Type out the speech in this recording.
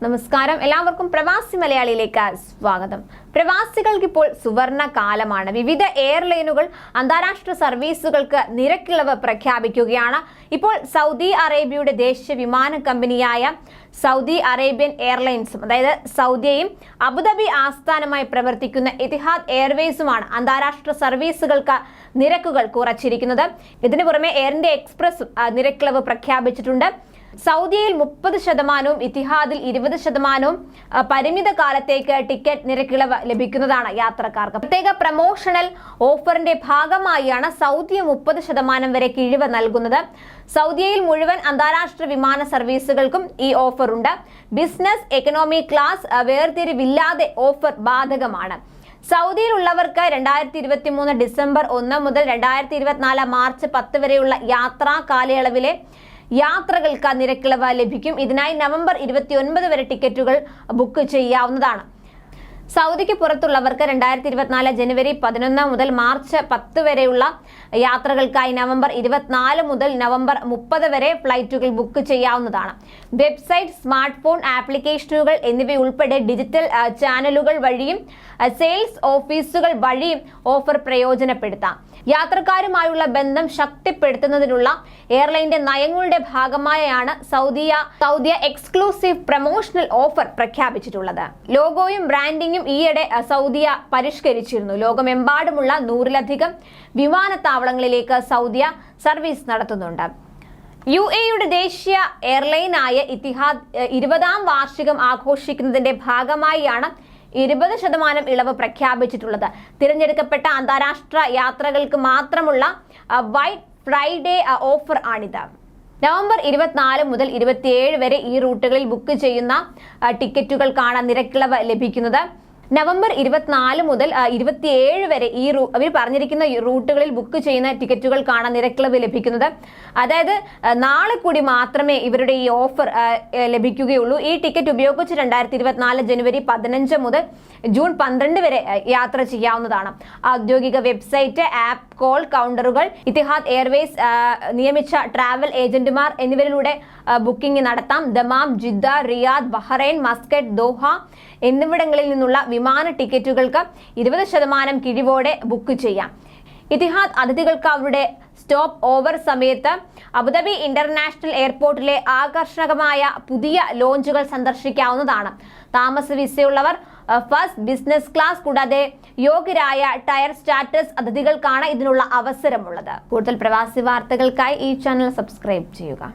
നമസ്കാരം, എല്ലാവർക്കും പ്രവാസി മലയാളിയിലേക്ക് സ്വാഗതം. പ്രവാസികൾക്ക് ഇപ്പോൾ സുവർണ കാലമാണ്. വിവിധ എയർലൈനുകൾ അന്താരാഷ്ട്ര സർവീസുകൾക്ക് നിരക്കിളവ് പ്രഖ്യാപിക്കുകയാണ്. ഇപ്പോൾ സൗദി അറേബ്യയുടെ ദേശീയ വിമാന കമ്പനിയായ സൗദി അറേബ്യൻ എയർലൈൻസും, അതായത് സൗദിയെയും അബുദാബി ആസ്ഥാനമായി പ്രവർത്തിക്കുന്ന എതിഹാദ് എയർവേസുമാണ് അന്താരാഷ്ട്ര സർവീസുകൾക്ക് നിരക്കുകൾ കുറച്ചിരിക്കുന്നത്. ഇതിനു പുറമെ എയർ ഇന്ത്യ എക്സ്പ്രസും നിരക്കിളവ് പ്രഖ്യാപിച്ചിട്ടുണ്ട്. സൗദിയിൽ 30%, ഇത്തിഹാദിൽ 20% പരിമിത കാലത്തേക്ക് ടിക്കറ്റ് നിരക്കിളവ് ലഭിക്കുന്നതാണ് യാത്രക്കാർക്ക്. പ്രത്യേക പ്രമോഷണൽ ഓഫറിന്റെ ഭാഗമായാണ് സൗദി 30% വരെ കിഴിവ് നൽകുന്നത്. സൗദിയിൽ മുഴുവൻ അന്താരാഷ്ട്ര വിമാന സർവീസുകൾക്കും ഈ ഓഫർ ഉണ്ട്. ബിസിനസ്, എക്കണോമി ക്ലാസ് വേർതിരിവില്ലാതെ ഓഫർ ബാധകമാണ്. സൗദിയിലുള്ളവർക്ക് 2023 ഡിസംബർ 1 മുതൽ 2024 മാർച്ച് 10 വരെയുള്ള യാത്രാ കാലയളവിലെ യാത്രകൾക്ക് നിരക്കിളവ് ലഭിക്കും. ഇതിനായി നവംബർ 29 വരെ ടിക്കറ്റുകൾ ബുക്ക് ചെയ്യാവുന്നതാണ്. സൗദിക്ക് പുറത്തുള്ളവർക്ക് 2024 ജനുവരി 11 മുതൽ മാർച്ച് 10 വരെയുള്ള യാത്രകൾക്കായി നവംബർ 24 മുതൽ നവംബർ 30 വരെ ഫ്ലൈറ്റുകൾ ബുക്ക് ചെയ്യാവുന്നതാണ്. വെബ്സൈറ്റ്, സ്മാർട്ട് ഫോൺ ആപ്ലിക്കേഷനുകൾ എന്നിവയുൾപ്പെടെ ഡിജിറ്റൽ ചാനലുകൾ വഴിയും സെയിൽസ് ഓഫീസുകൾ വഴിയും ഓഫർ പ്രയോജനപ്പെടുത്താം. യാത്രക്കാരുമായുള്ള ബന്ധം ശക്തിപ്പെടുത്തുന്നതിനുള്ള എയർലൈന്റെ നയങ്ങളുടെ ഭാഗമായാണ് സൗദിയ എക്സ്ക്ലൂസീവ് പ്രമോഷണൽ ഓഫർ പ്രഖ്യാപിച്ചിട്ടുള്ളത്. ലോഗോയും ബ്രാൻഡിങ്ങും ഈയിടെ സൗദിയ പരിഷ്കരിച്ചിരുന്നു. ലോകമെമ്പാടുമുള്ള 100-ലധികം വിമാനത്താവളങ്ങളിലേക്ക് സൗദിയ സർവീസ് നടത്തുന്നുണ്ട്. UAEയുടെ ദേശീയ എയർലൈനായ ഇത്തിഹാദ് 20ാം വാർഷികം ആഘോഷിക്കുന്നതിന്റെ ഭാഗമായാണ് 20% ഇളവ് പ്രഖ്യാപിച്ചിട്ടുള്ളത്. തിരഞ്ഞെടുക്കപ്പെട്ട അന്താരാഷ്ട്ര യാത്രകൾക്ക് മാത്രമുള്ള വൈറ്റ് ഫ്രൈഡേ ഓഫർ ആണിത്. നവംബർ 24 മുതൽ 27 വരെ ഈ റൂട്ടുകളിൽ ബുക്ക് ചെയ്യുന്ന ടിക്കറ്റുകൾക്കാണ് നിരക്കിളവ് ലഭിക്കുന്നത്. നവംബർ 24 മുതൽ 27 വരെ അവർ പറഞ്ഞിരിക്കുന്ന റൂട്ടുകളിൽ ബുക്ക് ചെയ്യുന്ന ടിക്കറ്റുകൾക്കാണ് നിരക്കിളവ് ലഭിക്കുന്നത്. അതായത് നാളെ കൂടി മാത്രമേ ഇവരുടെ ഈ ഓഫർ ലഭിക്കുകയുള്ളൂ. ഈ ടിക്കറ്റ് ഉപയോഗിച്ച് 2024 ജനുവരി 15 മുതൽ ജൂൺ 12 വരെ യാത്ര ചെയ്യാവുന്നതാണ്. ഔദ്യോഗിക വെബ്സൈറ്റ്, ആപ്പ്, കോൾ കൗണ്ടറുകൾ, ഇത്തിഹാദ് എയർവേസ് നിയമിച്ച ട്രാവൽ ഏജന്റുമാർ എന്നിവരിലൂടെ ബുക്കിംഗ് നടത്താം. Dammam, Jeddah, Riyadh, Bahrain, Muscat, Doha എന്നിവിടങ്ങളിൽ നിന്നുള്ള വിമാന ടിക്കറ്റുകൾക്ക് 20% കിഴിവോടെ ബുക്ക് ചെയ്യാം. ഇത്തിഹാദ് അതിഥികൾക്ക് അവരുടെ സ്റ്റോപ്പ് ഓവർ സമയത്ത് അബുദാബി ഇന്റർനാഷണൽ എയർപോർട്ടിലെ ആകർഷകമായ പുതിയ ലോഞ്ചുകൾ സന്ദർശിക്കാവുന്നതാണ്. താമസ വിസയുള്ളവർ ഫസ്റ്റ്, ബിസിനസ് ക്ലാസ് കൂടാതെ യോഗ്യരായ ടയർ സ്റ്റാറ്റസ് അതിഥികൾക്കാണ് ഇതിനുള്ള അവസരമുള്ളത്. കൂടുതൽ പ്രവാസി വാർത്തകൾക്കായി ഈ ചാനൽ സബ്സ്ക്രൈബ് ചെയ്യുക.